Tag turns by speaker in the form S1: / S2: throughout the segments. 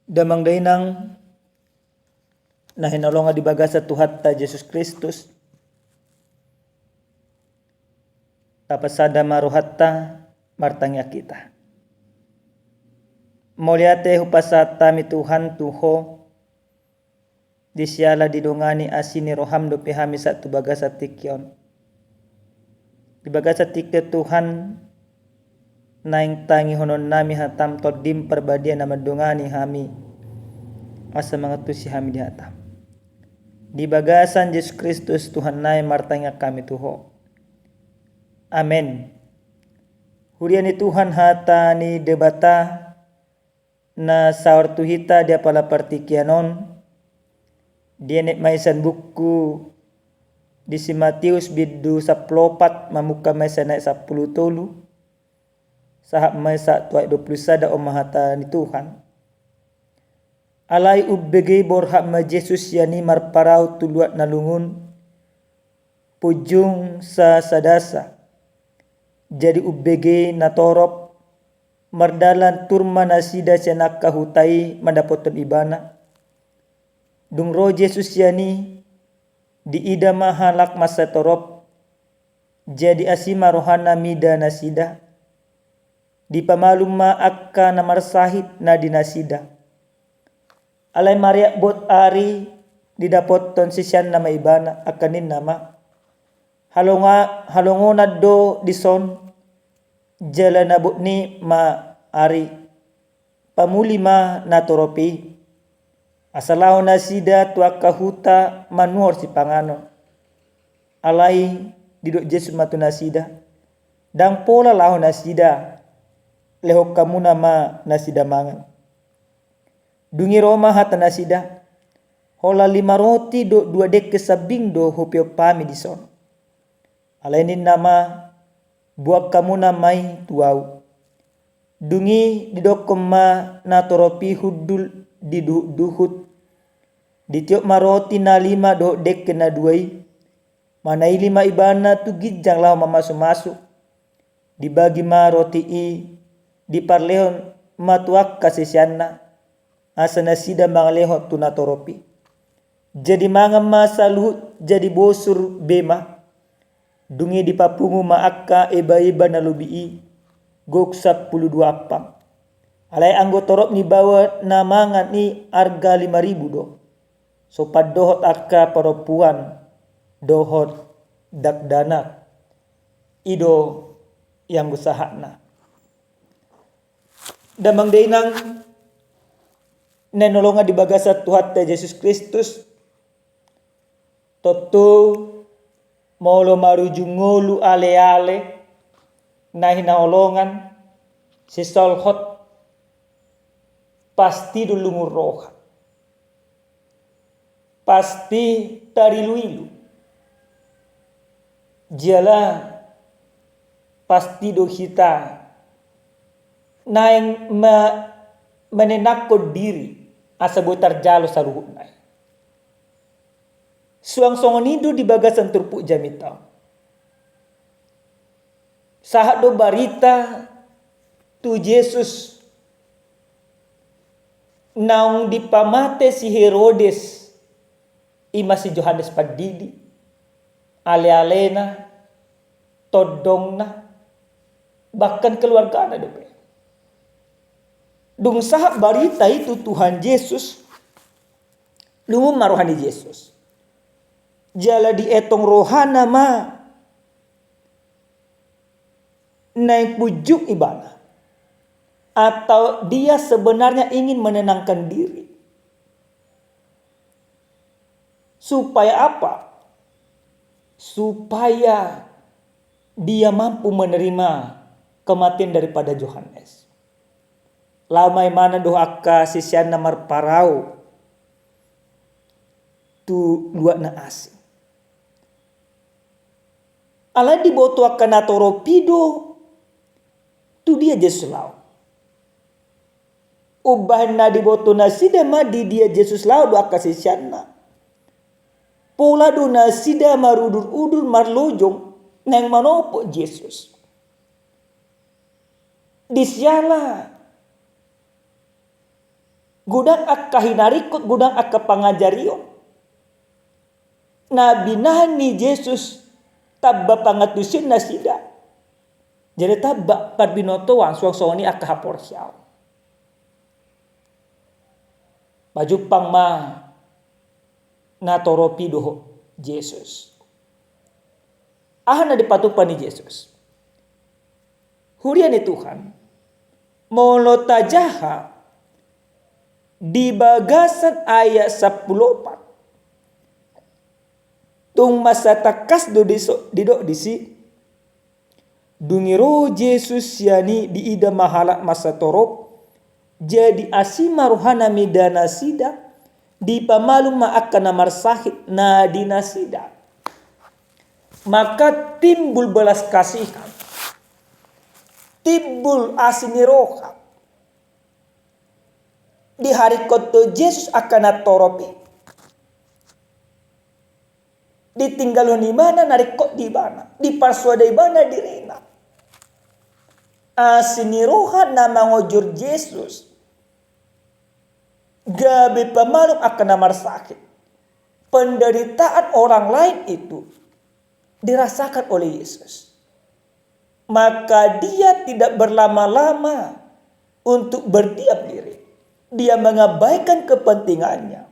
S1: Damang dainang na hinalonga di baga sa Tuhan ta Jesus Kristus. Tapasada maruhatta martangya kita. Moliate hupasata mi Tuhan tuho disyala didongani asini roham do pihami sa tu baga sa tikyon. Di baga sa tikyo Tuhan naing tangi honon nami hatam todim perbadian na madungani hami asa mga tusi hami di hatam. Di bagasan Yesus Kristus Tuhan nai martanya kami tuho. Amen. Hurian ni Tuhan hata ni debata na saur tuhita dia pala partikianon dia nek maisan buku di si Matius bidu saplopat mamuka maisan naik 10 tolu sahab maisa tuai 20 sada omahata ni Tuhan. Alai ubbege borhak ma Jesus yani marparau tuluat nalungun pujung sa sadasa. Jadi ubbege natorop mardalan turma nasida senak kahutai mandapoton ibana. Dungro Jesus yani di ida mahalak masa torop jadi asima rohana mida nasida. Di pamaluma akka namar sahid na dinasida. Alay Maria bot ari didapoton sisyan nama ibana akanin nama. Halongona do dison jalan nabut ni ma ari pamulima na toropi. Asalaho nasida tuaka huta manuor si pangano. Alay didok Yesus matu nasida. Dang pola laho nasida. Lehok kamu nama nasida mangan. Dungi Roma hata nasida. Hola 5 roti do 2 dek kesabing do hopio pami dison. Alainin nama buat kamu namai tuau. Dungi didokom ma na toropi hudul di duhut. Ditiok maroti na 5 do dek kena 2. Manai 5 ibana tu gijang lah masuk-masuk. Dibagi ma roti i di parlehon matuak kasisyanna. Asa nasida mangaleho tunatoropi. Jadi mangam masa luhut jadi bosur bema. Dungi di papungu maaka eba-eba na lubii. Gok 12 apam. Alay anggo torop ni bawa na mangan ni harga 5.000 do. So padohot akka paropuan dohot dakdana. Ido yang usahana. Damang dainang nenolonga di bagasa Tuhan Yesus Kristus toto molo marujungolu ale-ale na hinaolongan si solhot pasti dulungur roha pasti tarilu-ilu jala pasti do kita naing menenakkan diri asa botar jalo sa ruhut na. Suang songon indo di bagasan turpuk jamita. Sahat do barita tu Jesus naung dipamate si Herodes ima si Johannes Padidi ale-alena todongna bahkan keluarga na do. Dung sahab barita itu Tuhan Yesus lumum marohani Yesus jala dietong rohana ma naik pujuk ibana atau dia sebenarnya ingin menenangkan diri supaya apa? Supaya dia mampu menerima kematian daripada Yohanes. Lamai mana doaka sisyan namar parau tu luat na asing. Alai diboto akan natoropido tu dia Jesus lau. Ubah na diboto na sida ma di dia Jesus lau do aka sisyan na. Pola do na sida marudur-udur marlojong nang manopo Jesus. Disyala Gudang akka hinarikot, gudang akka pangajario. Na binahan ni Jesus tabba pangatusin na sida. Jadi tabba parbinoto wang suang-suang ni akka hapor siyaw. Pajupang ma natoropi doho Jesus. Ahan na dipatupan ni Jesus. Hurian ni Tuhan. Molo tajaha di bagasan ayat 14. Tung masa takas do didok disi. Dungiro Jesus yani di ida mahala masa torop. Jadi asima rohana midana sida. Di pamalum maakana marsahit na dinasida. Maka timbul belas kasihan. Timbul asiniroha. Di hari koto Yesus akan toropi. Ditinggalon di mana narikot di mana. Dipaswada di mana dirina. Asiniroha na mangojur Yesus. Gabi pamalum akan namar sakit. Penderitaan orang lain itu dirasakan oleh Yesus. Maka dia tidak berlama-lama untuk berdiam diri. Dia mengabaikan kepentingannya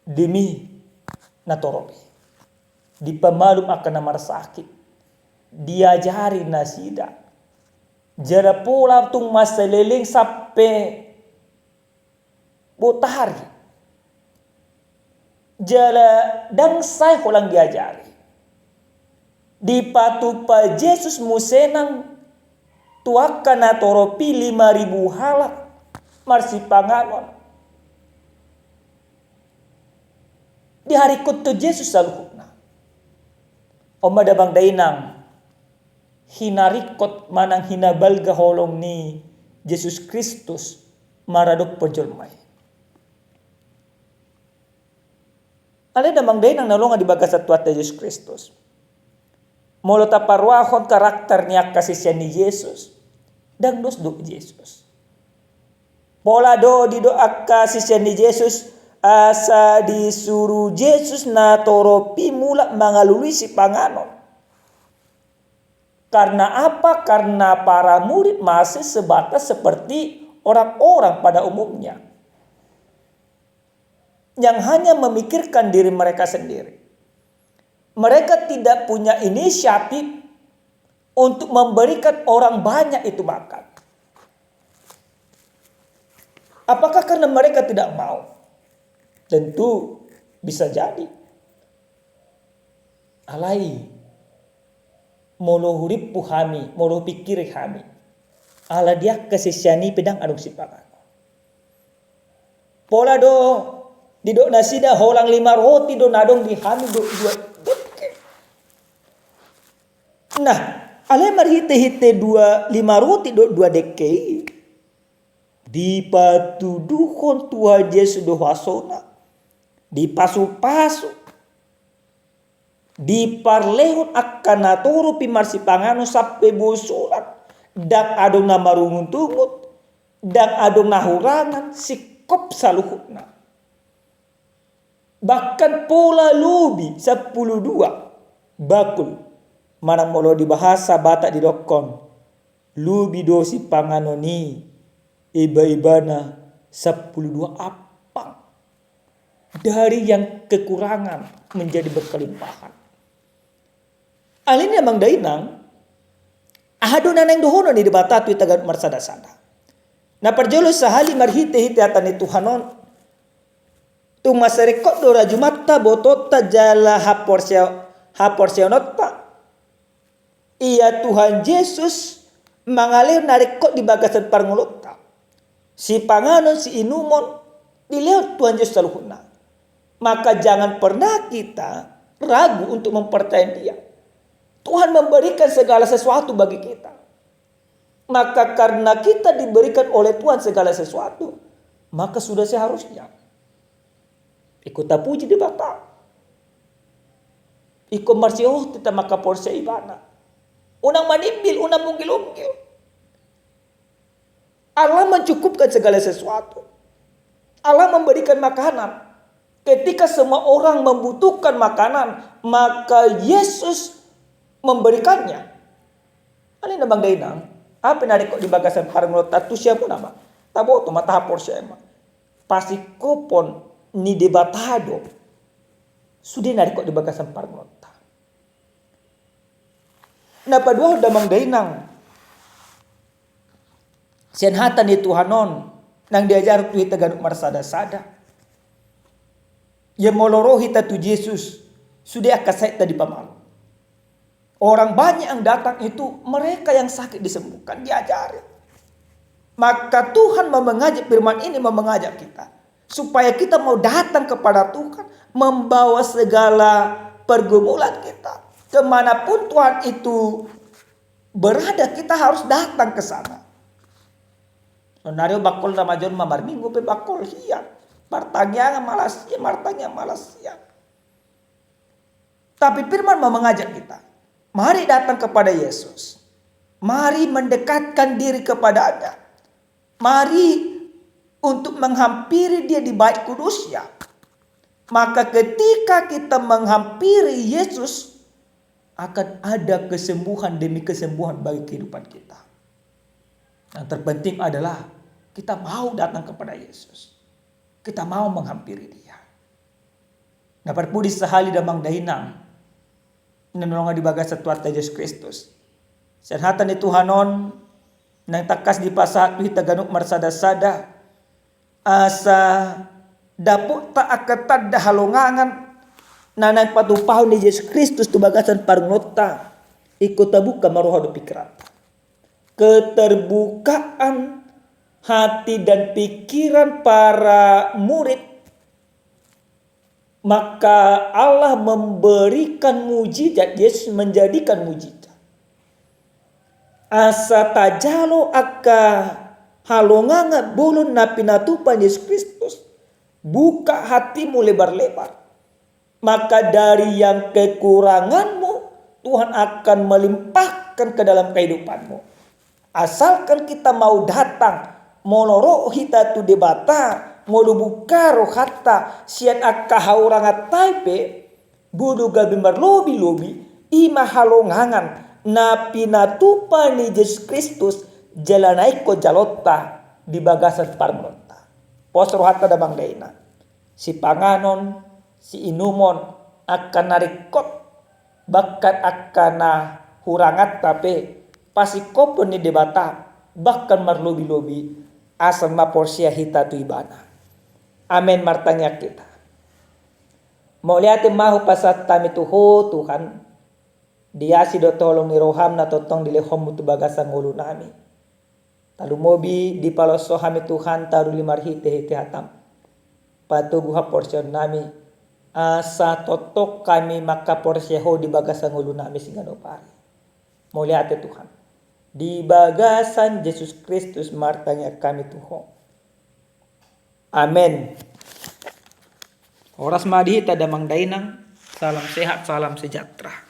S1: demi natoropi. Di pemalum akan namar sakit. Diajari nasida. Jara pola tung masa leleng sampai botahari. Jala dangsai holang diajari. Di patupa Yesus musenang tuaka natoropi 5.000 halak marsi panganon. Di hari kutu Yesus saluhukna. Oma dabang dainang hinarikot manang hinabalga holong ni Yesus Kristus maradok pejolmai. Ale damang dainang nalonga di bagas tuata Yesus Kristus. Molo taparwahon karakternya kasih ni Yesus. Dan dos do Yesus. Pola do di doa kasih ni Yesus. Asa disuruh Yesus na toropi mula mengalului si panganon. Karena apa? Karena para murid masih sebatas seperti orang-orang pada umumnya. Yang hanya memikirkan diri mereka sendiri. Mereka tidak punya inisiatif untuk memberikan orang banyak itu makan. Apakah karena mereka tidak mau? Tentu bisa jadi. Alai molo hurip puhami, molo pikir kami. Ala dia kesesiani pedang aduk sipakan. Pola do didok nasida holang 5 roti do nadong di hami do 2. Nah, ale marhite-hite 5 roti do 2 deke. Di patuduhon Tuhan Yesus do hasona. Di pasu-pasu. Di parlehon akan natoro pimarsi pangano sampai busurat. Dak adong na marungun-tungut. Dak adong na hurangan. Sikop saluhutna. Bahkan pola lubi 12 bakul. Manang molo di bahasa Batak di dokon. Lubi dosi panganoni. Iba-ibana 12 apang. Dari yang kekurangan menjadi berkelimpahan. Alin emang dainang. Ahado nanang dohono ni di Batak tu tagad marsada-sada. Na perjolo sahali marhite-hite atani Tuhanon. Tu masarekot do rajumatta botota jala haporsionota. Iya Tuhan Yesus mengalir narekot di bagasan parngulota. Si panganon si inumon dilihat Tuhan Yesus saluhuna. Maka jangan pernah kita ragu untuk mempercayai dia. Tuhan memberikan segala sesuatu bagi kita. Maka karena kita diberikan oleh Tuhan segala sesuatu, maka sudah seharusnya ikut puji di Batak. Ikut marsioh kita maka porsi ibana. Unang manimbil, unang munggil-unggil. Allah mencukupkan segala sesuatu. Allah memberikan makanan. Ketika semua orang membutuhkan makanan, maka Yesus memberikannya. Alin na bang dainang, apa nari ko di bagasan parang tatu siya po nama. Tabo to matahapor siya ema. Pasikopon ni debatado. Sudah nari ko di bagasan parang nota. Napadua damang dainang. Senhatan ni Tuhanon nang diajar tu hita ganuk marsada-sada. Ya molorohi tatu Yesus sudah akasai tadi pamalu. Orang banyak yang datang itu mereka yang sakit disembuhkan, diajari. Maka Tuhan mengajak firman ini mengajak kita supaya kita mau datang kepada Tuhan, membawa segala pergumulan kita. Kemanapun Tuhan itu berada, kita harus datang ke sana. Nario bakol na majon mamar minggu pe bakol hiya. Martanya malas ya. Tapi firman mengajak kita. Mari datang kepada Yesus. Mari mendekatkan diri kepadanya. Mari untuk menghampiri dia di bait kudusnya. Maka ketika kita menghampiri Yesus, akan ada kesembuhan demi kesembuhan bagi kehidupan kita. Yang terpenting adalah kita mau datang kepada Yesus. Kita mau menghampiri dia. Dapat pudi sahali damang dahinang. Nanulungan di bagas satuat Yesus Kristus. Senhatan ni Tuhanon. Nang takas di pasat hita ganuk marsada-sada. Asa dapot ta akatad da halongangan. Nanay patupahon ni Yesus Kristus tu bagasan parnota. Ikut tabuka maruha do pikiran. Keterbukaan hati dan pikiran para murid, maka Allah memberikan mujizat. Yesus menjadikan mujizat. Asa tajalo aka halonganga bulun na pinatupan Yesus Kristus, buka hatimu lebar-lebar, maka dari yang kekuranganmu Tuhan akan melimpahkan ke dalam kehidupanmu. Asalkan kita mau datang, moloro hita tu debata, molubuka rohata, sian akka hauranga taipe, budu gabi marlobi-lobi, ima halongangan, na pinatupa ni Yesus Kristus, jalanay ko jalota, di bagasan parmonta. Pos rohata damang daina. Si panganon, si inumon, akan narikot, bahkan akan na hurangat tape, pasikopon ni debata, bahkan marlobi-lobi, asal maporsia hita tu ibana. Amen martanya kita. Mau lihat mahu pasat tami tuho Tuhan. Dia si do tolong ni roham na totong dilehom mutu bagasan ngulu nami. Talu mobi di paloso hami Tuhan taru limar hite hatam. Patuguha porsion nami. Asa totok kami maka porsia ho di bagasan ngulu nami singano pari. Mau lihat Tuhan. Di bagasan Yesus Kristus martanya kami Tuhan. Amin. Oras madi tada mang dainang. Salam sehat, salam sejahtera.